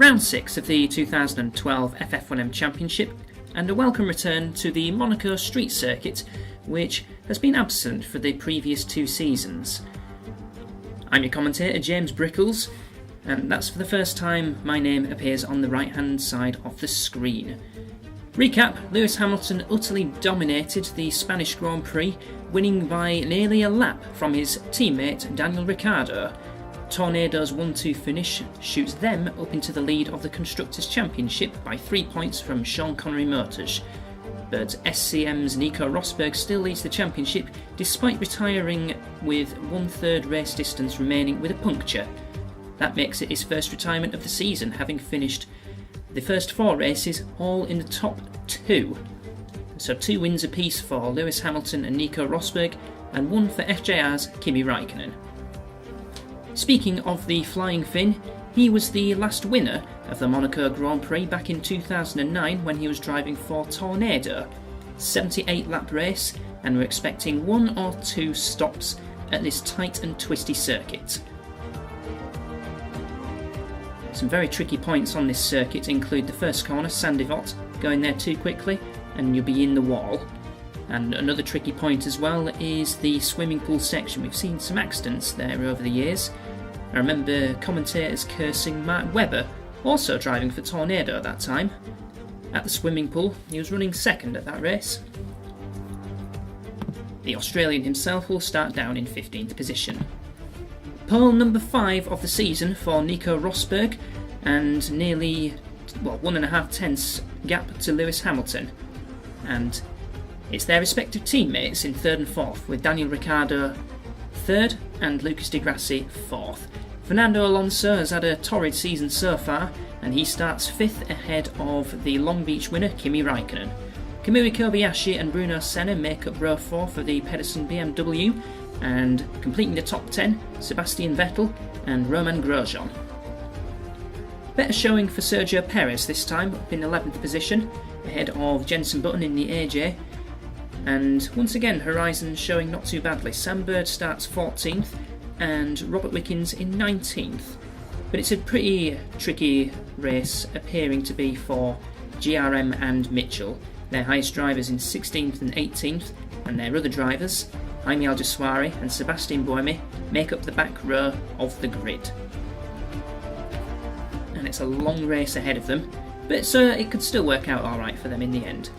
Round 6 of the 2012 FF1M Championship, and a welcome return to the Monaco street circuit, which has been absent for the previous 2 seasons. I'm your commentator, James Brickles, and that's for the first time my name appears on the right hand side of the screen. Recap: Lewis Hamilton utterly dominated the Spanish Grand Prix, winning by nearly a lap from his teammate Daniel Ricciardo. Tornado's 1-2 finish shoots them up into the lead of the Constructors' Championship by 3 points from Sean Connery Motors. But SCM's Nico Rosberg still leads the championship despite retiring with 1/3 race distance remaining with a puncture. That makes it his first retirement of the season, having finished the first 4 races all in the top 2. So 2 wins apiece for Lewis Hamilton and Nico Rosberg, and 1 for FJR's Kimi Räikkönen. Speaking of the Flying Finn, he was the last winner of the Monaco Grand Prix back in 2009 when he was driving for Tornado. 78 lap race, and we're expecting 1 or 2 stops at this tight and twisty circuit. Some very tricky points on this circuit include the first corner, Sandivot, going there too quickly and you'll be in the wall. And another tricky point as well is the swimming pool section. We've seen some accidents there over the years. I remember commentators cursing Mark Webber, also driving for Tornado at that time. At the swimming pool, he was running second at that race. The Australian himself will start down in 15th position. Pole number 5 of the season for Nico Rosberg, and nearly 1.5 tenths gap to Lewis Hamilton. And it's their respective teammates in 3rd and 4th, with Daniel Ricciardo 3rd and Lucas Di Grassi 4th. Fernando Alonso has had a torrid season so far, and he starts 5th ahead of the Long Beach winner Kimi Räikkönen. Kamui Kobayashi and Bruno Senna make up row 4 for the Pedersen BMW, and completing the top 10, Sebastian Vettel and Romain Grosjean. Better showing for Sergio Perez this time, up in 11th position, ahead of Jenson Button in the AJ. And once again, Horizon showing not too badly. Sam Bird starts 14th and Robert Wickens in 19th. But it's a pretty tricky race appearing to be for GRM and Mitchell. Their highest drivers in 16th and 18th, and their other drivers, Jaime Alguersuari and Sebastian Buemi, make up the back row of the grid. And it's a long race ahead of them, but it could still work out alright for them in the end.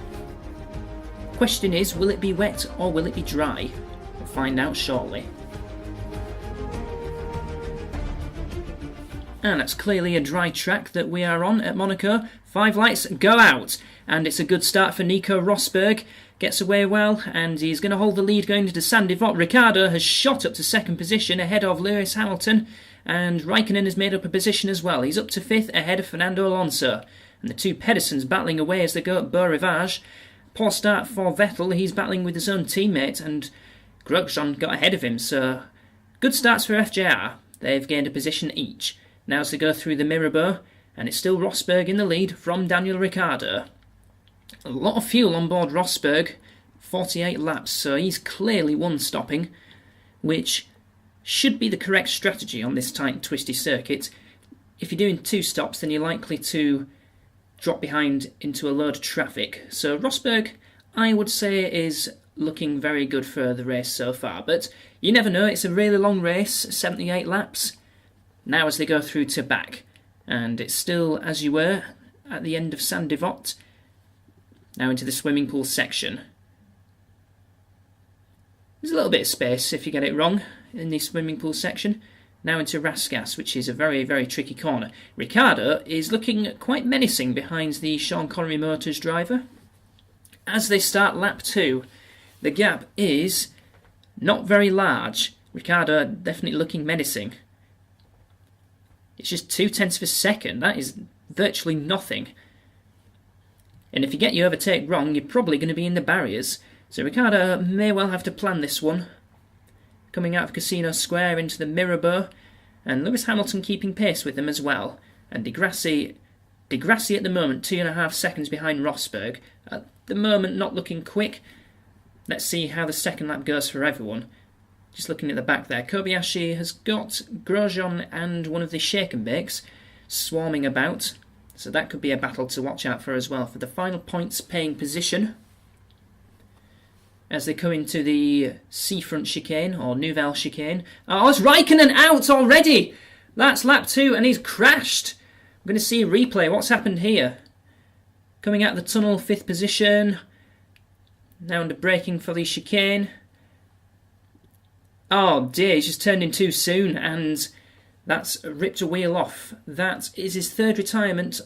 Question is, will it be wet or will it be dry? We'll find out shortly. And that's clearly a dry track that we are on at Monaco. 5 lights, go out! And it's a good start for Nico Rosberg. Gets away well, and he's going to hold the lead going into Sandivot. Ricciardo has shot up to 2nd position ahead of Lewis Hamilton, and Räikkönen has made up a position as well. He's up to 5th ahead of Fernando Alonso. And the 2 Pedersens battling away as they go at Beau Rivage. Poor start for Vettel, he's battling with his own teammate, and Grosjean got ahead of him, so good starts for FJR. They've gained a position each. Now as they go through the Mirabeau, and it's still Rosberg in the lead from Daniel Ricciardo. A lot of fuel on board Rosberg, 48 laps, so he's clearly one stopping, which should be the correct strategy on this tight and twisty circuit. If you're doing 2 stops, then you're likely to drop behind into a load of traffic. So Rosberg, I would say, is looking very good for the race so far, but you never know. It's a really long race, 78 laps. Now as they go through to back, and it's still as you were at the end of Sandivot. Now into the swimming pool section. There's a little bit of space if you get it wrong in the swimming pool section. Now into Rascasse, which is a very, very tricky corner. Ricciardo is looking quite menacing behind the Sean Connery Motors driver. As they start lap 2, the gap is not very large. Ricciardo definitely looking menacing. It's just 0.2 of a second. That is virtually nothing. And if you get your overtake wrong, you're probably going to be in the barriers. So Ricciardo may well have to plan this one. Coming out of Casino Square into the Mirabeau, and Lewis Hamilton keeping pace with them as well. And Di Grassi at the moment 2.5 seconds behind Rosberg. At the moment not looking quick. Let's see how the second lap goes for everyone. Just looking at the back there, Kobayashi has got Grosjean and one of the shake and bakes. swarming about. So that could be a battle to watch out for as well for the final points paying position. As they come into the seafront chicane, or Nouvelle chicane. Oh, it's Raikkonen out already! That's lap 2, and he's crashed. I'm going to see a replay. What's happened here? Coming out of the tunnel, 5th position. Now under braking for the chicane. Oh dear, he's just turned in too soon, and that's ripped a wheel off. That is his 3rd retirement,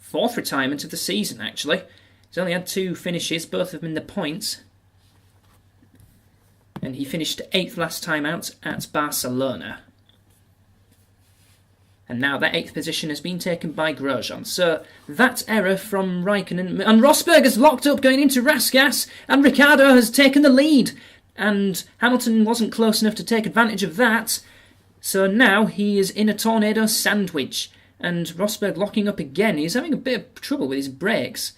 4th retirement of the season, actually. He's only had 2 finishes, both of them in the points. And he finished 8th last time out at Barcelona. And now that 8th position has been taken by Grosjean. So that error from Raikkonen. And Rosberg has locked up going into Rasgas. And Ricciardo has taken the lead. And Hamilton wasn't close enough to take advantage of that. So now he is in a tornado sandwich. And Rosberg locking up again. He's having a bit of trouble with his brakes.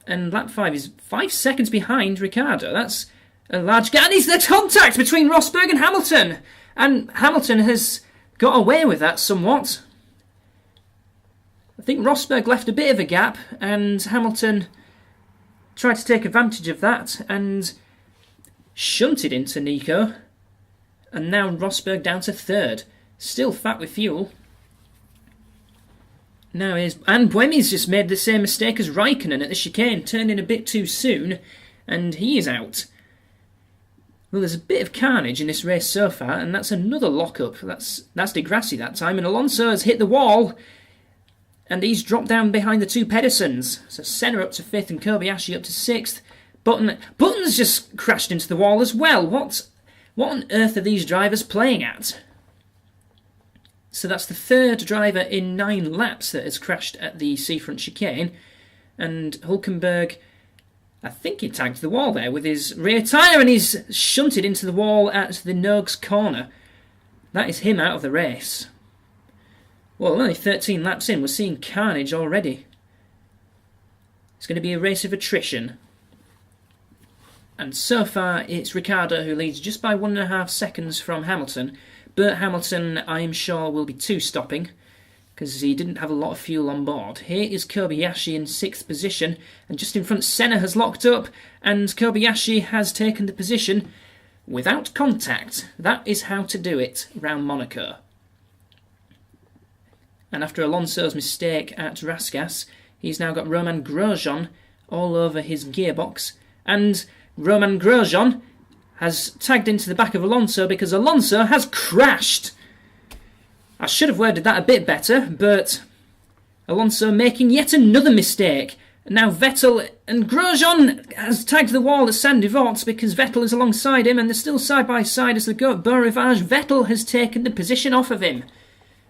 And lap 5 is 5 seconds behind Ricciardo. That's a large gap. And it's the contact between Rosberg and Hamilton. And Hamilton has got away with that somewhat. I think Rosberg left a bit of a gap and Hamilton tried to take advantage of that and shunted into Nico. And now Rosberg down to 3rd. Still fat with fuel. Now and Buemi's just made the same mistake as Raikkonen at the chicane, turned in a bit too soon, and he is out. Well, there's a bit of carnage in this race so far, and that's another lock-up. That's De Grassi that time, and Alonso has hit the wall, and he's dropped down behind the 2 Pedersens. So Senna up to 5th and Kobayashi up to 6th. Button's just crashed into the wall as well. What on earth are these drivers playing at? So that's the 3rd driver in 9 laps that has crashed at the seafront chicane, and Hulkenberg, I think he tagged the wall there with his rear tyre, and he's shunted into the wall at the Nogues corner. That is him out of the race. Well, only 13 laps in, we're seeing carnage already. It's going to be a race of attrition. And so far, it's Ricciardo who leads just by 1.5 seconds from Hamilton. But Hamilton, I'm sure, will be 2-stopping, because he didn't have a lot of fuel on board. Here is Kobayashi in 6th position, and just in front Senna has locked up, and Kobayashi has taken the position without contact. That is how to do it round Monaco. And after Alonso's mistake at Rasgas, he's now got Romain Grosjean all over his gearbox, and Romain Grosjean has tagged into the back of Alonso because Alonso has crashed. I should have worded that a bit better, but Alonso making yet another mistake. Now Vettel and Grosjean has tagged the wall at Saint-Devote because Vettel is alongside him and they're still side by side as they go at Beau Rivage. Vettel has taken the position off of him.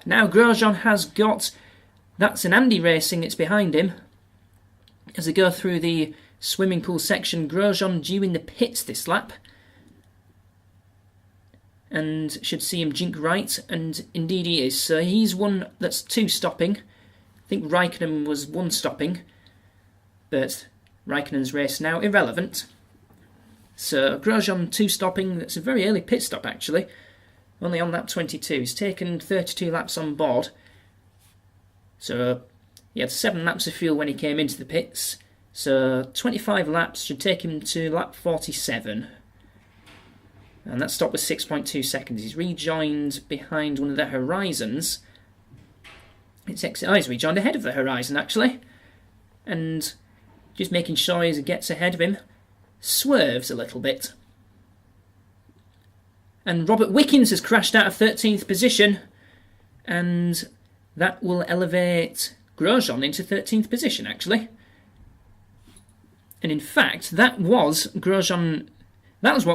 Now Grosjean has got, that's an Andy Racing, it's behind him. As they go through the swimming pool section, Grosjean due in the pits this lap. And should see him jink right, and indeed he is. So he's one that's 2-stopping. I think Raikkonen was 1-stopping, but Raikkonen's race now irrelevant. So Grosjean 2-stopping, that's a very early pit stop actually, only on lap 22. He's taken 32 laps on board. So he had 7 laps of fuel when he came into the pits. So 25 laps should take him to lap 47. And that stop was 6.2 seconds. He's rejoined behind one of the Horizons. He's rejoined ahead of the Horizon, actually. And just making sure he gets ahead of him. Swerves a little bit. And Robert Wickens has crashed out of 13th position. And that will elevate Grosjean into 13th position, actually. And in fact, that was what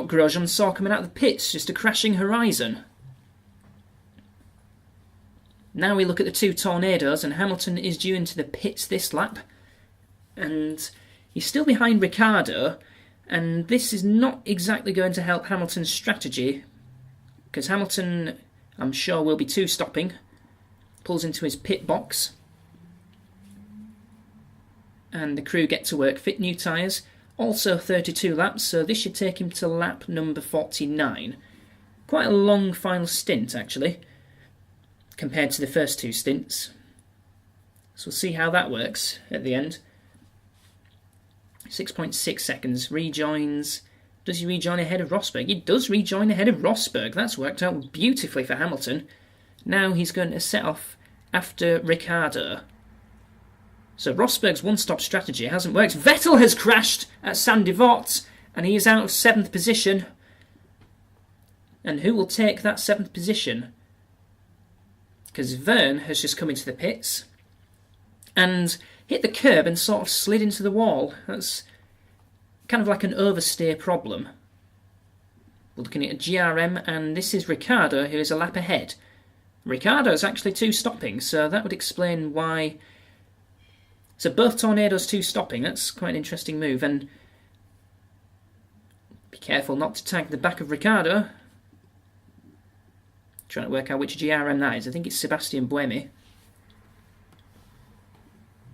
Grosjean saw coming out of the pits, just a crashing Horizon. Now we look at the 2 Tornadoes, and Hamilton is due into the pits this lap. And he's still behind Ricciardo, and this is not exactly going to help Hamilton's strategy, because Hamilton, I'm sure, will be 2-stopping. Pulls into his pit box. And the crew get to work, fit new tyres. Also 32 laps, so this should take him to lap number 49. Quite a long final stint, actually. compared to the first two stints. So we'll see how that works at the end. 6.6 seconds. Rejoins. Does he rejoin ahead of Rosberg? He does rejoin ahead of Rosberg. That's worked out beautifully for Hamilton. Now he's going to set off after Ricciardo. So Rosberg's one-stop strategy hasn't worked. Vettel has crashed at Saint-Devote, and he is out of 7th position. And who will take that 7th position? Because Verne has just come into the pits and hit the curb and sort of slid into the wall. That's kind of like an oversteer problem. We're looking at a GRM, and this is Ricciardo, who is a lap ahead. Ricciardo's actually 2 stopping, so that would explain why. So both Tornadoes 2 stopping. That's quite an interesting move, and be careful not to tag the back of Ricciardo. Trying to work out which GRM that is. I think it's Sebastian Buemi.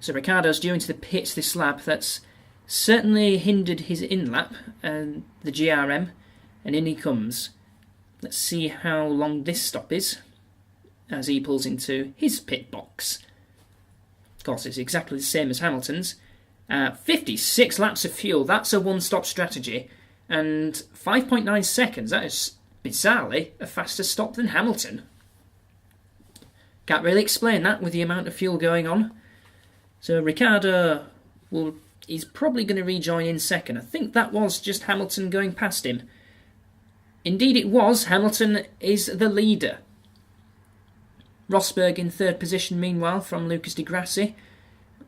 So Ricciardo's due into the pits this lap. That's certainly hindered his in-lap, and the GRM, and in he comes. Let's see how long this stop is as he pulls into his pit box. Of course, it's exactly the same as Hamilton's. 56 laps of fuel, that's a one-stop strategy. And 5.9 seconds, that is bizarrely a faster stop than Hamilton. Can't really explain that with the amount of fuel going on. So Ricciardo he's probably going to rejoin in second. I think that was just Hamilton going past him. Indeed it was. Hamilton is the leader. Rosberg in 3rd position meanwhile from Lucas di Grassi.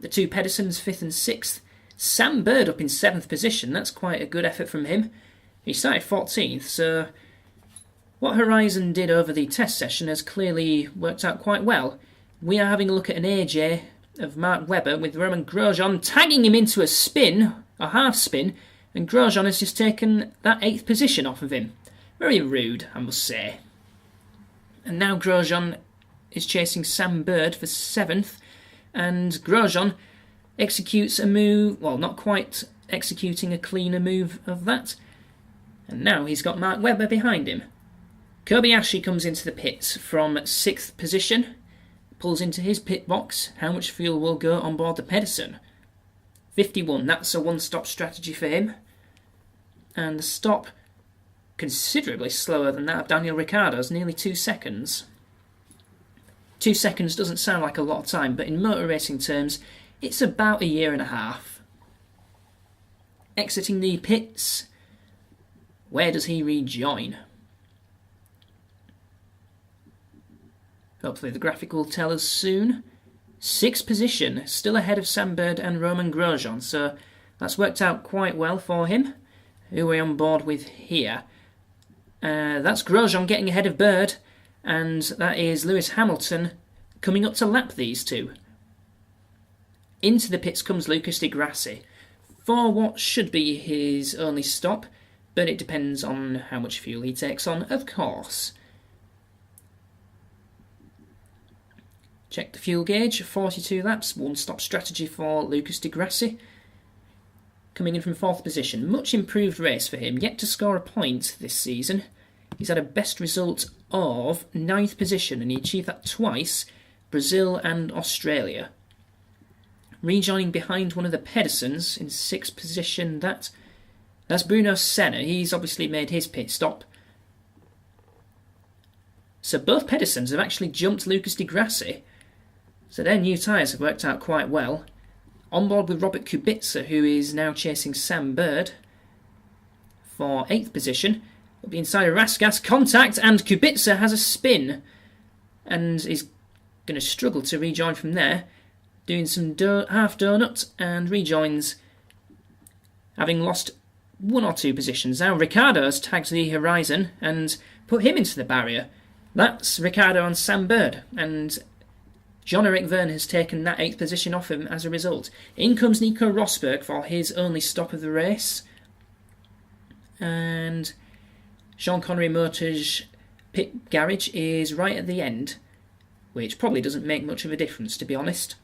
The 2 Pedersens 5th and 6th. Sam Bird up in 7th position. That's quite a good effort from him. He started 14th, so what Horizon did over the test session has clearly worked out quite well. We are having a look at an AJ of Mark Webber with Roman Grosjean tagging him into a spin, a half spin, and Grosjean has just taken that 8th position off of him. Very rude, I must say. And now Grosjean is chasing Sam Bird for 7th, and Grosjean executes a move, well, not quite executing a cleaner move of that. And now he's got Mark Webber behind him. Kobayashi comes into the pits from 6th position, pulls into his pit box. How much fuel will go on board the Pedersen? 51, that's a one-stop strategy for him. And the stop, considerably slower than that of Daniel Ricciardo's, nearly 2 seconds. 2 seconds doesn't sound like a lot of time, but in motor racing terms, it's about a year and a half. Exiting the pits, where does he rejoin? Hopefully the graphic will tell us soon. 6th position, still ahead of Sam Bird and Roman Grosjean, so that's worked out quite well for him. Who are we on board with here? That's Grosjean getting ahead of Bird, and that is Lewis Hamilton coming up to lap these two. Into the pits comes Lucas di Grassi for what should be his only stop, but it depends on how much fuel he takes on, of course. Check the fuel gauge, 42 laps, one-stop strategy for Lucas di Grassi. Coming in from 4th position, much improved race for him, yet to score a point this season. He's had a best result of 9th position, and he achieved that twice, Brazil and Australia. Rejoining behind one of the Pedersens in 6th position, that's Bruno Senna. He's obviously made his pit stop. So both Pedersens have actually jumped Lucas di Grassi. So their new tyres have worked out quite well. On board with Robert Kubica, who is now chasing Sam Bird for 8th position. Up the inside of Raskas, contact, and Kubica has a spin. And is going to struggle to rejoin from there. Doing some half donut and rejoins, having lost 1 or 2 positions. Now Ricciardo's tagged the horizon and put him into the barrier. That's Ricciardo and Sam Bird, and Jean-Eric Verne has taken that 8th position off him as a result. In comes Nico Rosberg for his only stop of the race. And Sean Connery Motors pit garage is right at the end, which probably doesn't make much of a difference, to be honest.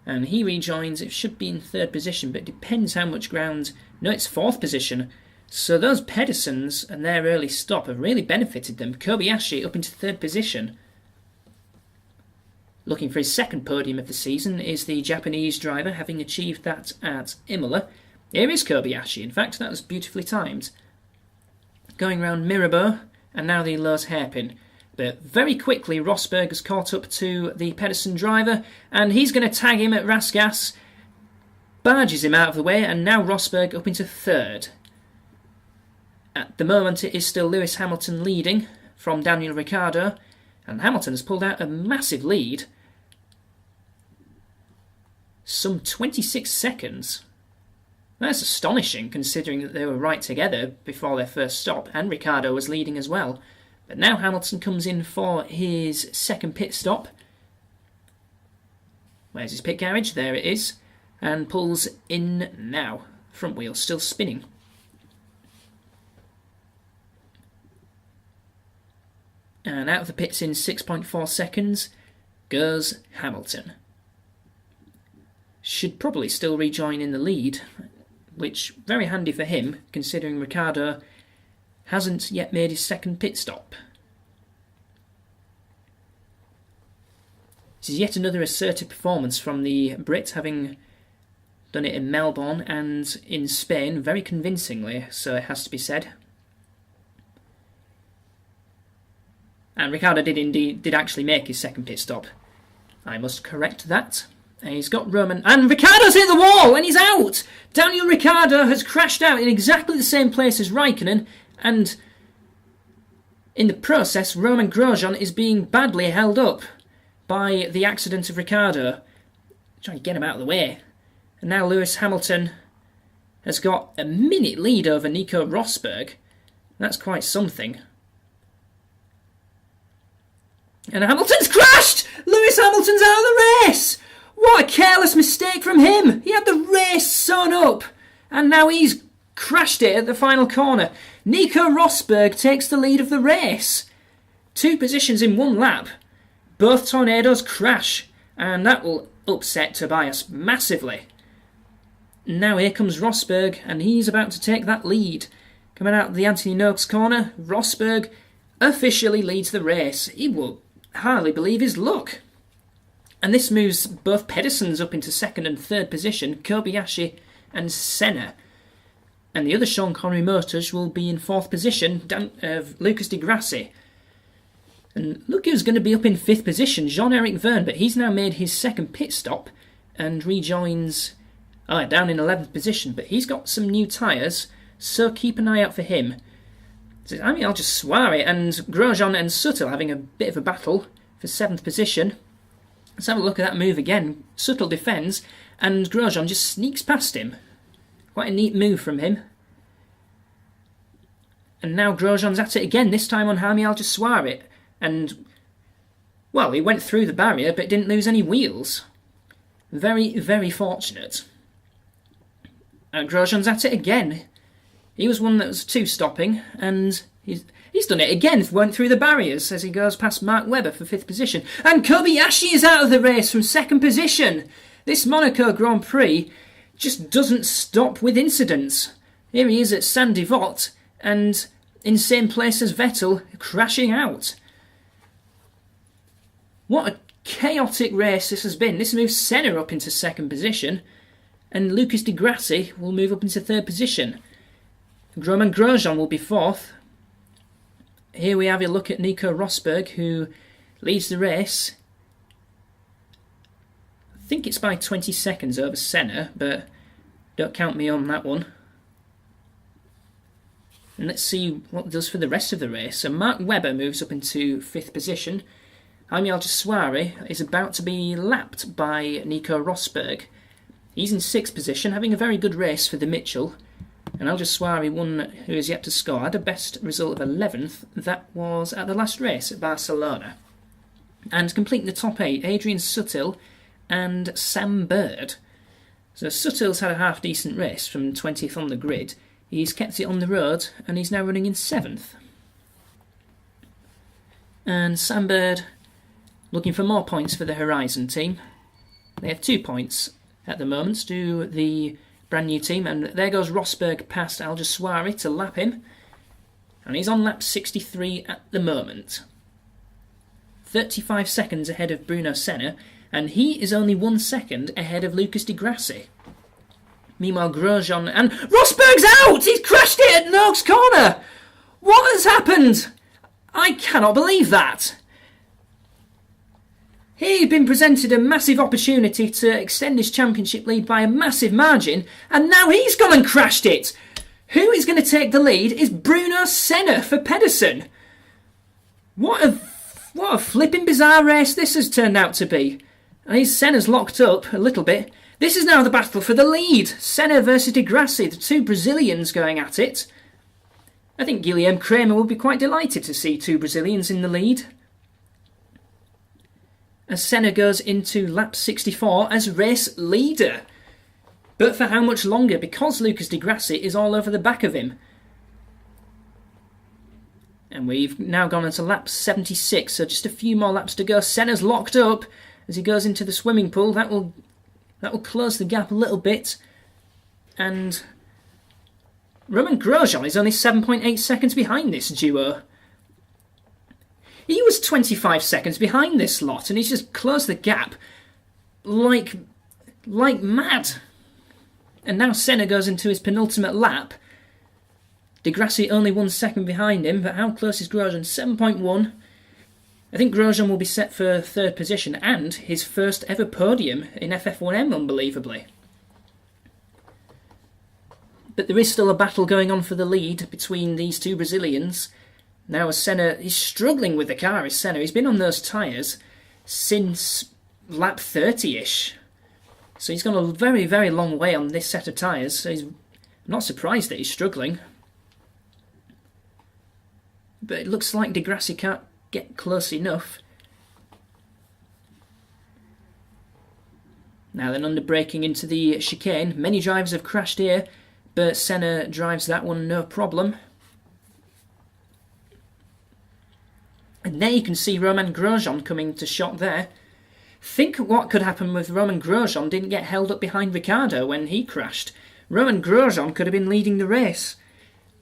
And he rejoins, it should be in 3rd position, but it depends how much ground. No, it's 4th position. So those Pedersens and their early stop have really benefited them. Kobayashi up into 3rd position. looking for his second podium of the season is the Japanese driver, having achieved that at Imola. Here is Kobayashi, in fact, that was beautifully timed. Going round Mirabeau, and now the Lowe's hairpin. But very quickly, Rosberg has caught up to the Pedersen driver, and he's going to tag him at Rasgas, barges him out of the way, and now Rosberg up into third. At the moment, it is still Lewis Hamilton leading from Daniel Ricciardo, and Hamilton has pulled out a massive lead. Some 26 seconds. That's astonishing, considering that they were right together before their first stop, and Ricciardo was leading as well. But now Hamilton comes in for his second pit stop. Where's his pit garage? There it is. And pulls in now. Front wheel still spinning. And out of the pits in 6.4 seconds goes Hamilton. Should probably still rejoin in the lead, which very handy for him, considering Ricciardo hasn't yet made his second pit stop. This is yet another assertive performance from the Brit, having done it in Melbourne and in Spain very convincingly, so it has to be said. And Ricciardo did actually make his second pit stop. I must correct that. And he's got Roman, and Ricciardo's hit the wall, and he's out! Daniel Ricciardo has crashed out in exactly the same place as Raikkonen, and in the process, Roman Grosjean is being badly held up by the accident of Ricciardo. Trying to get him out of the way. And now Lewis Hamilton has got a minute lead over Nico Rosberg. That's quite something. And Hamilton's crashed! Lewis Hamilton's out of the race! What a careless mistake from him! He had the race sewn up, and now he's crashed it at the final corner. Nico Rosberg takes the lead of the race. 2 positions in 1 lap. Both tornadoes crash, and that will upset Tobias massively. Now here comes Rosberg, and he's about to take that lead. Coming out of the Anthony Noakes corner, Rosberg officially leads the race. He will hardly believe his luck. And this moves both Pedersens up into 2nd and 3rd position, Kobayashi and Senna. And the other Sean Connery Motors will be in 4th position, Lucas Di Grassi. And look who's going to be up in 5th position, Jean-Eric Verne, but he's now made his second pit stop and rejoins down in 11th position, but he's got some new tyres, so keep an eye out for him. I mean, I'll just swear it, and Grosjean and Suttle having a bit of a battle for 7th position. Let's have a look at that move again. Suttle defends, and Grosjean just sneaks past him. Quite a neat move from him. And now Grosjean's at it again, this time on Jaime Alguersuari. And, well, he went through the barrier, but didn't lose any wheels. Very, very fortunate. And Grosjean's at it again. He was one that was 2-stopping, and he's done it again, went through the barriers as he goes past Mark Webber for 5th position. And Kobayashi is out of the race from 2nd position. This Monaco Grand Prix just doesn't stop with incidents. Here he is at Saint-Devote, and in the same place as Vettel, crashing out. What a chaotic race this has been. This moves Senna up into 2nd position, and Lucas Di Grassi will move up into 3rd position. Roman Grosjean will be 4th. Here we have a look at Nico Rosberg, who leads the race. I think it's by 20 seconds over Senna, but don't count me on that one. And let's see what it does for the rest of the race. So Mark Webber moves up into 5th position. Jaime Alguersuari is about to be lapped by Nico Rosberg. He's in 6th position, having a very good race for the Mitchell. And Alguersuari, one who is yet to score, had a best result of 11th. That was at the last race at Barcelona. And completing the top 8, Adrian Sutil and Sam Bird. So Sutil's had a half-decent race from 20th on the grid. He's kept it on the road, and he's now running in 7th. And Sam Bird looking for more points for the Horizon team. They have 2 points at the moment to the brand new team, and there goes Rosberg past Alguersuari to lap him, and he's on lap 63 at the moment. 35 seconds ahead of Bruno Senna, and he is only 1 second ahead of Lucas Di Grassi. Meanwhile, Grosjean and Rosberg's out! He's crashed it at Noakes corner! What has happened? I cannot believe that. He'd been presented a massive opportunity to extend his championship lead by a massive margin, and now he's gone and crashed it. Who is going to take the lead is Bruno Senna for Pedersen. What a flipping bizarre race this has turned out to be. And Senna's locked up a little bit. This is now the battle for the lead. Senna versus Di Grassi, the two Brazilians going at it. I think Guilherme Kramer would be quite delighted to see two Brazilians in the lead. As Senna goes into lap 64 as race leader. But for how much longer? Because Lucas Di Grassi is all over the back of him. And we've now gone into lap 76, so just a few more laps to go. Senna's locked up as he goes into the swimming pool. That will close the gap a little bit. And Romain Grosjean is only 7.8 seconds behind this duo. He was 25 seconds behind this lot, and he's just closed the gap like mad. And now Senna goes into his penultimate lap. Di Grassi only 1 second behind him, but how close is Grosjean? 7.1. I think Grosjean will be set for third position and his first ever podium in FF1M, unbelievably. But there is still a battle going on for the lead between these two Brazilians. Now as Senna, he's struggling with the car, is Senna. He's been on those tyres since lap 30-ish. So he's gone a very, very long way on this set of tyres. So I'm not surprised that he's struggling. But it looks like Di Grassi can't get close enough. Now then, under braking into the chicane. Many drivers have crashed here, but Senna drives that one no problem. And there you can see Romain Grosjean coming to shot there. Think what could happen if Romain Grosjean didn't get held up behind Ricciardo when he crashed. Romain Grosjean could have been leading the race.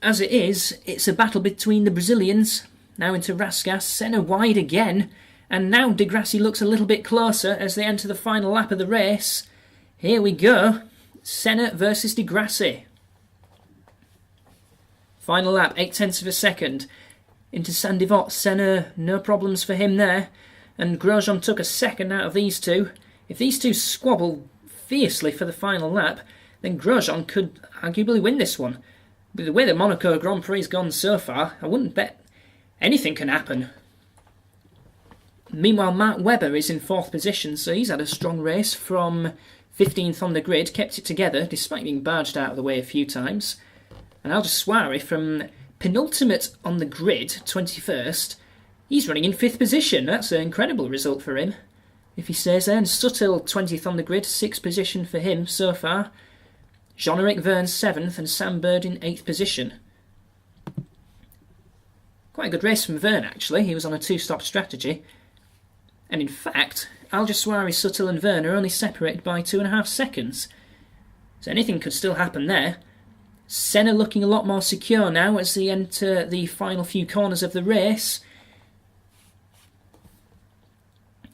As it is, it's a battle between the Brazilians. Now into Rasgas, Senna wide again, and now Di Grassi looks a little bit closer as they enter the final lap of the race. Here we go, Senna versus Di Grassi. Final lap, 0.8 of a second. Into Saint-Devote, Senna, no problems for him there, and Grosjean took a second out of these two. If these two squabble fiercely for the final lap, then Grosjean could arguably win this one. With the way the Monaco Grand Prix has gone so far, I wouldn't bet anything can happen. Meanwhile, Mark Webber is in 4th position, so he's had a strong race from 15th on the grid, kept it together despite being barged out of the way a few times. And Aldous from penultimate on the grid, 21st, he's running in 5th position. That's an incredible result for him, if he stays there. And Suttil, 20th on the grid, 6th position for him so far. Jean-Eric Verne 7th and Sam Bird in 8th position. Quite a good race from Verne actually, he was on a 2-stop strategy. And in fact, Alguersuari, Suttil and Verne are only separated by 2.5 seconds. So anything could still happen there. Senna looking a lot more secure now as they enter the final few corners of the race.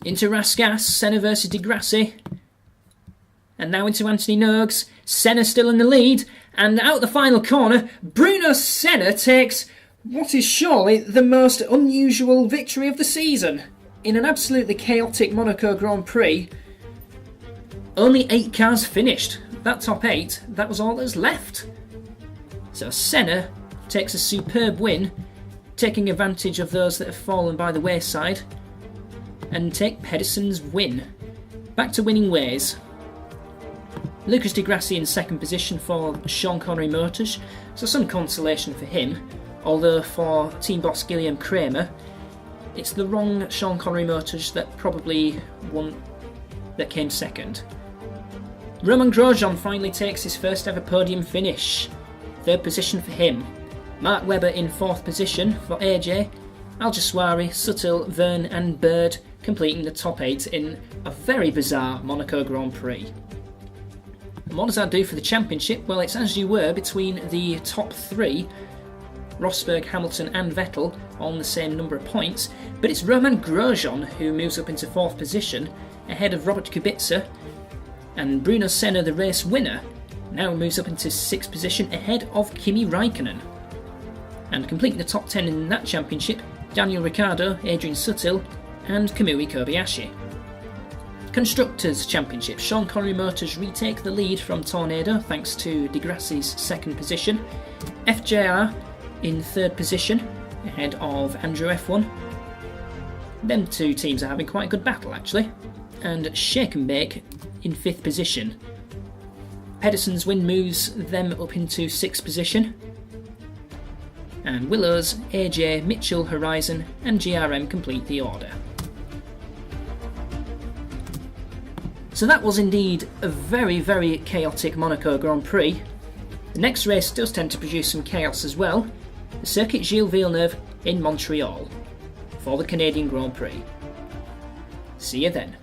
Into Rasgas, Senna versus Di Grassi. And now into Anthony Noakes. Senna still in the lead. And out the final corner, Bruno Senna takes what is surely the most unusual victory of the season. In an absolutely chaotic Monaco Grand Prix, only 8 cars finished. That top 8, that was all that was left. So Senna takes a superb win, taking advantage of those that have fallen by the wayside, and take Pedersen's win. Back to winning ways. Lucas Di Grassi in 2nd position for Sean Connery Motors, so some consolation for him, although for team boss Guilherme Kramer, it's the wrong Sean Connery Motors that probably won, that came 2nd. Romain Grosjean finally takes his first ever podium finish, 3rd position for him. Mark Webber in 4th position for AJ, Alguersuari, Suttil, Verne and Bird completing the top 8 in a very bizarre Monaco Grand Prix. And what does that do for the championship? Well, it's as you were between the top 3. Rosberg, Hamilton and Vettel on the same number of points, but it's Roman Grosjean who moves up into 4th position ahead of Robert Kubica, and Bruno Senna, the race winner, now moves up into 6th position ahead of Kimi Raikkonen. And completing the top 10 in that championship, Daniel Ricciardo, Adrian Sutil and Kamui Kobayashi. Constructors' Championship, Sean Connery Motors retake the lead from Tornado thanks to Di Grassi's 2nd position. FJR in 3rd position ahead of Andrew F1. Them two teams are having quite a good battle actually. And Shake and Bake in 5th position. Pedersen's win moves them up into 6th position. And Willows, AJ, Mitchell, Horizon and GRM complete the order. So that was indeed a very, very chaotic Monaco Grand Prix. The next race does tend to produce some chaos as well. The Circuit Gilles Villeneuve in Montreal for the Canadian Grand Prix. See you then.